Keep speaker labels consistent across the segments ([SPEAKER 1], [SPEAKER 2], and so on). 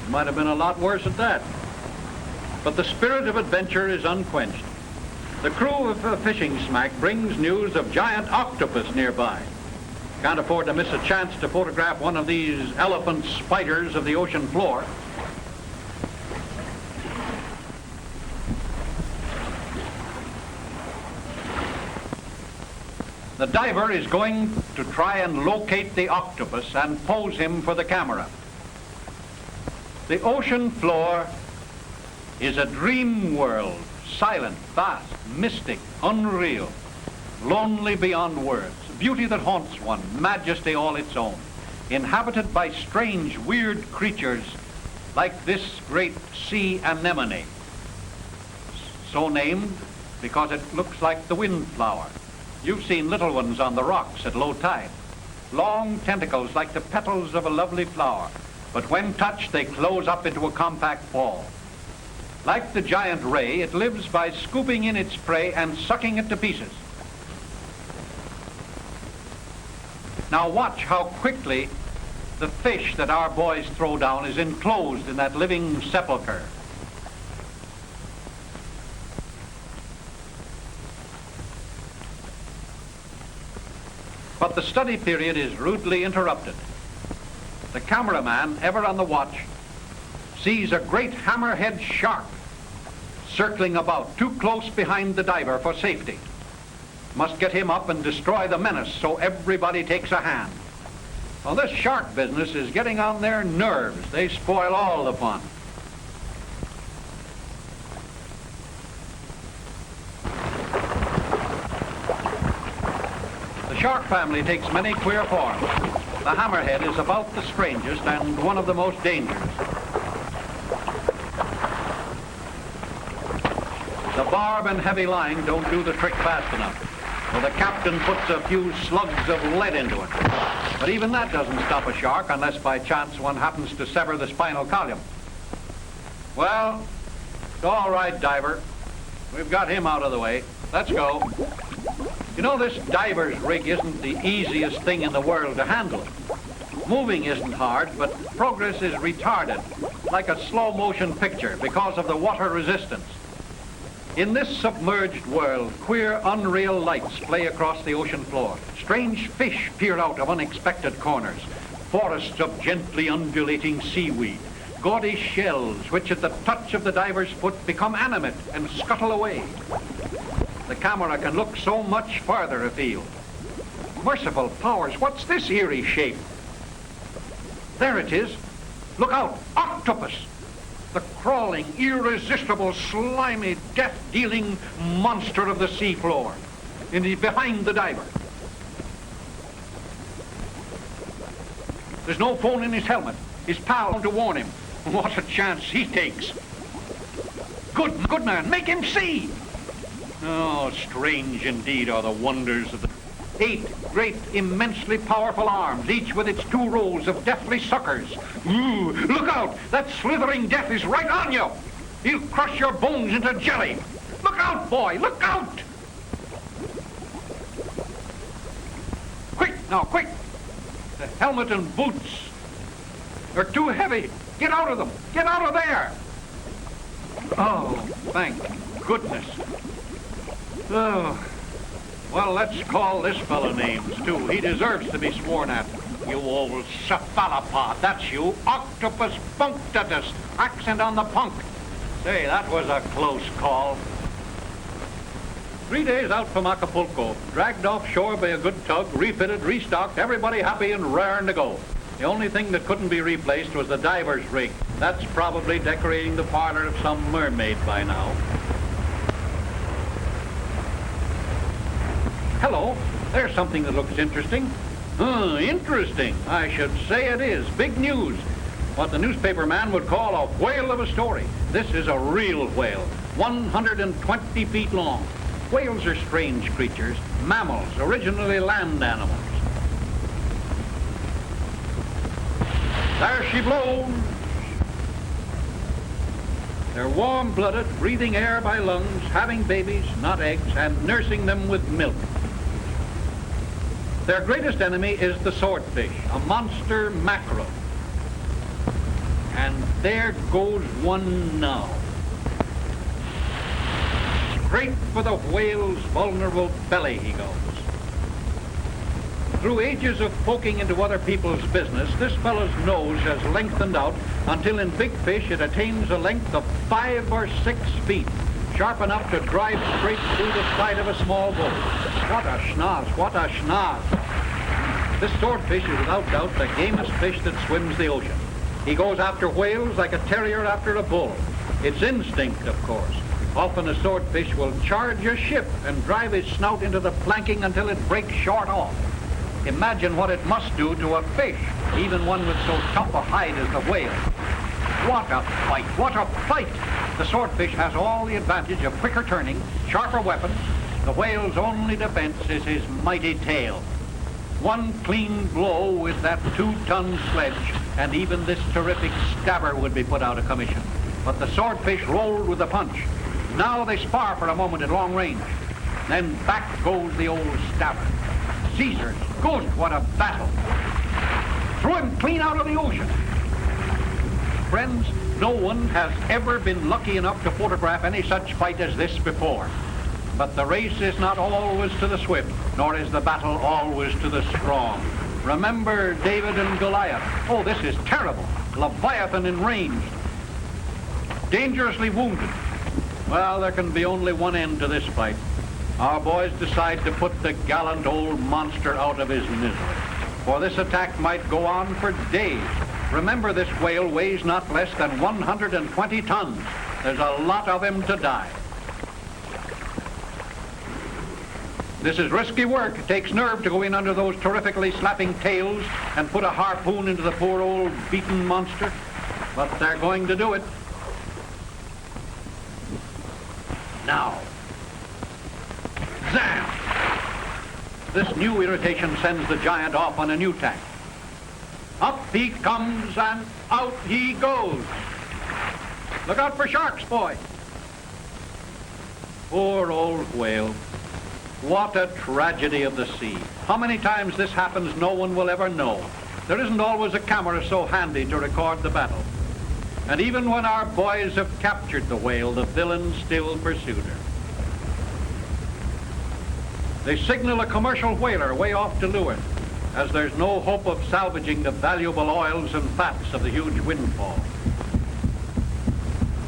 [SPEAKER 1] Might have been a lot worse at that. But the spirit of adventure is unquenched. The crew of a fishing smack brings news of giant octopus nearby. Can't afford to miss a chance to photograph one of these elephant spiders of the ocean floor. The diver is going to try and locate the octopus and pose him for the camera. The ocean floor is a dream world, silent, vast, mystic, unreal, lonely beyond words, beauty that haunts one, majesty all its own, inhabited by strange, weird creatures like this great sea anemone, so named because it looks like the windflower. You've seen little ones on the rocks at low tide. Long tentacles like the petals of a lovely flower, but when touched they close up into a compact ball. Like the giant ray, it lives by scooping in its prey and sucking it to pieces. Now watch how quickly the fish that our boys throw down is enclosed in that living sepulcher. But the study period is rudely interrupted. The cameraman, ever on the watch, sees a great hammerhead shark circling about too close behind the diver for safety. Must get him up and destroy the menace so everybody takes a hand. Well, this shark business is getting on their nerves. They spoil all the fun. The shark family takes many queer forms. The hammerhead is about the strangest and one of the most dangerous. The barb and heavy line don't do the trick fast enough, so the captain puts a few slugs of lead into it. But even that doesn't stop a shark unless by chance one happens to sever the spinal column. Well, it's all right, diver. We've got him out of the way. Let's go. You know, this diver's rig isn't the easiest thing in the world to handle. Moving isn't hard, but progress is retarded, like a slow-motion picture, because of the water resistance. In this submerged world, queer, unreal lights play across the ocean floor. Strange fish peer out of unexpected corners. Forests of gently undulating seaweed. Gaudy shells, which at the touch of the diver's foot become animate and scuttle away. The camera can look so much farther afield. Merciful powers, what's this eerie shape? There it is. Look out, octopus! The crawling, irresistible, slimy, death-dealing monster of the seafloor. And he's behind the diver. There's no phone in his helmet. His pal to warn him. What a chance he takes. Good man, make him see! Oh, strange indeed are the wonders of the 8 great, immensely powerful arms, each with its 2 rows of deathly suckers. Ooh, look out! That slithering death is right on you! He'll crush your bones into jelly. Look out, boy, look out! Quick, now, quick! The helmet and boots are too heavy. Get out of them! Get out of there! Oh, thank goodness. Oh, well, let's call this fellow names, too. He deserves to be sworn at. You old cephalopod, that's you. Octopus punctatus, accent on the punk. Say, that was a close call. 3 days out from Acapulco, dragged offshore by a good tug, refitted, restocked, everybody happy and raring to go. The only thing that couldn't be replaced was the diver's rig. That's probably decorating the parlor of some mermaid by now. Hello, there's something that looks interesting. Interesting. I should say it is. Big news. What the newspaper man would call a whale of a story. This is a real whale, 120 feet long. Whales are strange creatures, mammals, originally land animals. There she blows. They're warm-blooded, breathing air by lungs, having babies, not eggs, and nursing them with milk. Their greatest enemy is the swordfish, a monster mackerel. And there goes one now. Straight for the whale's vulnerable belly he goes. Through ages of poking into other people's business, this fellow's nose has lengthened out until in big fish it attains a length of 5 or 6 feet, sharp enough to drive straight through the side of a small boat. What a schnoz, what a schnoz. This swordfish is without doubt the gamest fish that swims the ocean. He goes after whales like a terrier after a bull. It's instinct, of course. Often a swordfish will charge a ship and drive his snout into the planking until it breaks short off. Imagine what it must do to a fish, even one with so tough a hide as the whale. What a fight, what a fight! The swordfish has all the advantage of quicker turning, sharper weapons. The whale's only defense is his mighty tail. One clean blow with that 2-ton sledge, and even this terrific stabber would be put out of commission. But the swordfish rolled with the punch. Now they spar for a moment at long range. Then back goes the old stabber. Caesar's ghost, what a battle! Threw him clean out of the ocean. Friends, no one has ever been lucky enough to photograph any such fight as this before. But the race is not always to the swift, nor is the battle always to the strong. Remember David and Goliath. Oh, this is terrible. Leviathan enraged. Dangerously wounded. Well, there can be only one end to this fight. Our boys decide to put the gallant old monster out of his misery. For this attack might go on for days. Remember, this whale weighs not less than 120 tons. There's a lot of him to die. This is risky work. It takes nerve to go in under those terrifically slapping tails and put a harpoon into the poor old beaten monster. But they're going to do it. Now. Zam! This new irritation sends the giant off on a new tack. Up he comes and out he goes. Look out for sharks, boy. Poor old whale. What a tragedy of the sea. How many times this happens, no one will ever know. There isn't always a camera so handy to record the battle. And even when our boys have captured the whale, the villains still pursued her. They signal a commercial whaler way off to leeward, as there's no hope of salvaging the valuable oils and fats of the huge windfall.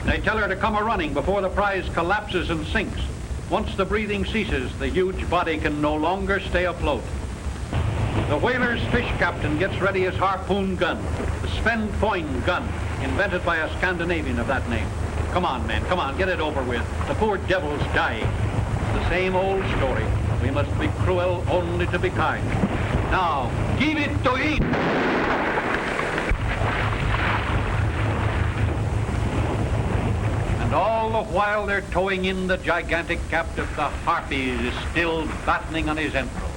[SPEAKER 1] They tell her to come a-running before the prize collapses and sinks. Once the breathing ceases, the huge body can no longer stay afloat. The whaler's fish captain gets ready his harpoon gun, the Sven Foyn gun, invented by a Scandinavian of that name. Come on, men, come on, get it over with. The poor devil's dying. The same old story. We must be cruel only to be kind. Now, give it to eat! And all the while they're towing in the gigantic captive, the harpy is still battening on his entrails.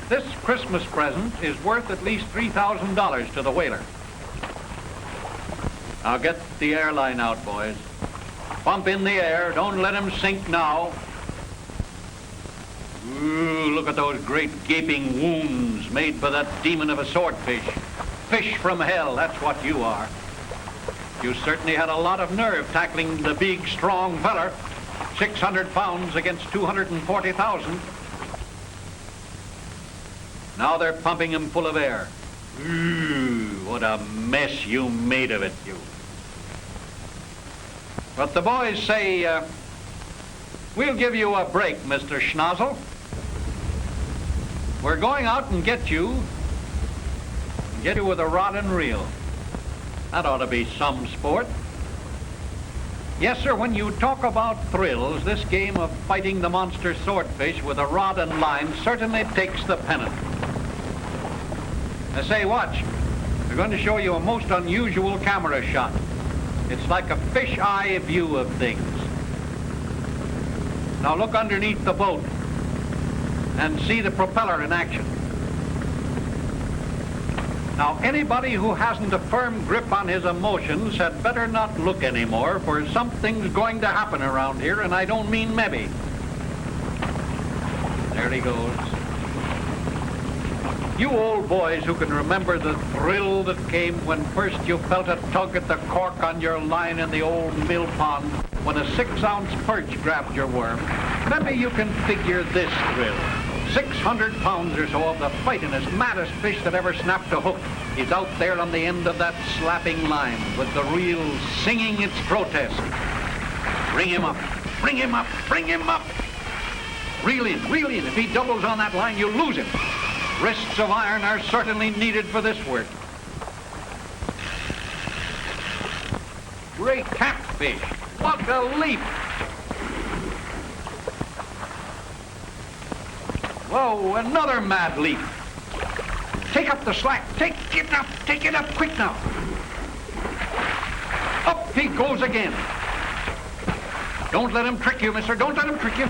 [SPEAKER 1] This Christmas present is worth at least $3,000 to the whaler. Now get the airline out, boys. Pump in the air. Don't let him sink now. Ooh, look at those great gaping wounds made by that demon of a swordfish. Fish from hell, that's what you are. You certainly had a lot of nerve tackling the big, strong feller. 600 pounds against 240,000. Now they're pumping him full of air. Ooh, what a mess you made of it, you. But the boys say, we'll give you a break, Mr. Schnozzle. We're going out and get you with a rod and reel. That ought to be some sport. Yes, sir, when you talk about thrills, this game of fighting the monster swordfish with a rod and line certainly takes the pennant. Now say, watch. We're going to show you a most unusual camera shot. It's like a fish-eye view of things. Now look underneath the boat and see the propeller in action. Now anybody who hasn't a firm grip on his emotions had better not look anymore, for something's going to happen around here, and I don't mean maybe. There he goes. You old boys who can remember the thrill that came when first you felt a tug at the cork on your line in the old mill pond when a 6-ounce perch grabbed your worm, maybe you can figure this thrill. 600 pounds or so of the fightingest, maddest fish that ever snapped a hook is out there on the end of that slapping line with the reel singing its protest. Bring him up, bring him up, bring him up. Reel in, reel in. If he doubles on that line, you lose him. Wrists of iron are certainly needed for this work. Great catfish. What a leap. Whoa, another mad leap. Take up the slack. Take it up quick now. Up he goes again. Don't let him trick you, mister. Don't let him trick you.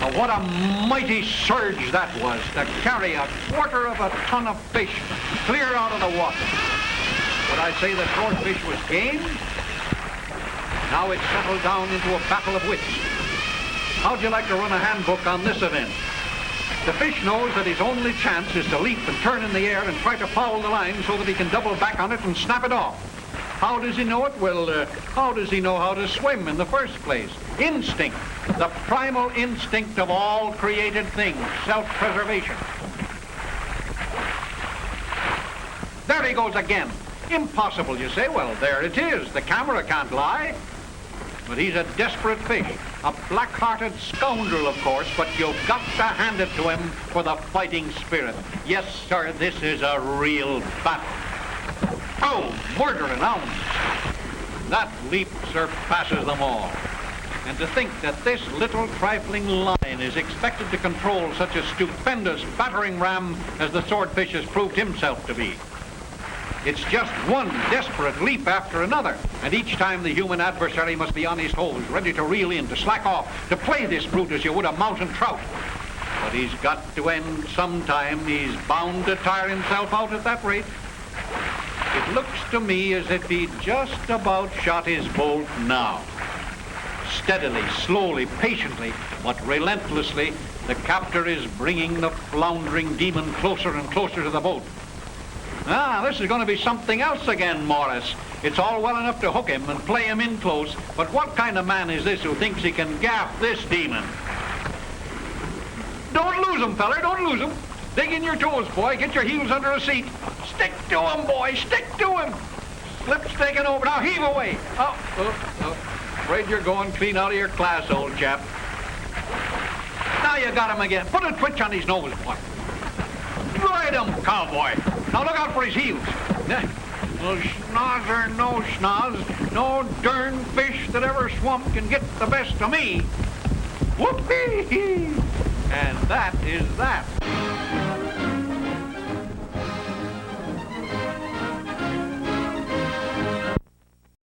[SPEAKER 1] Oh, what a mighty surge that was to carry a quarter of a ton of fish clear out of the water. Would I say that swordfish was game? Now it's settled down into a battle of wits. How'd you like to run a handbook on this event? The fish knows that his only chance is to leap and turn in the air and try to foul the line so that he can double back on it and snap it off. How does he know it? Well, how does he know how to swim in the first place? Instinct, the primal instinct of all created things, self-preservation. There he goes again. Impossible, you say? Well, there it is. The camera can't lie. But he's a desperate fish, a black-hearted scoundrel, of course, but you've got to hand it to him for the fighting spirit. Yes, sir, this is a real battle. Oh, murder and ounce. That leap surpasses them all. And to think that this little trifling line is expected to control such a stupendous battering ram as the swordfish has proved himself to be. It's just one desperate leap after another, and each time the human adversary must be on his toes, ready to reel in, to slack off, to play this brute as you would a mountain trout. But he's got to end sometime. He's bound to tire himself out at that rate. It looks to me as if he'd just about shot his bolt now. Steadily, slowly, patiently, but relentlessly, the captor is bringing the floundering demon closer and closer to the boat. Ah, this is going to be something else again, Morris. It's all well enough to hook him and play him in close, but what kind of man is this who thinks he can gaff this demon? Don't lose him, feller, don't lose him. Dig in your toes, boy. Get your heels under a seat. Stick to him, boy, stick to him. Slip's taking over. Now heave away. Oh. Afraid you're going clean out of your class, old chap. Now you got him again. Put a twitch on his nose, boy. Ride him, cowboy. Now look out for his heels. Well, schnoz or no schnoz, no darn fish that ever swum can get the best of me. Whoopee! And that is that.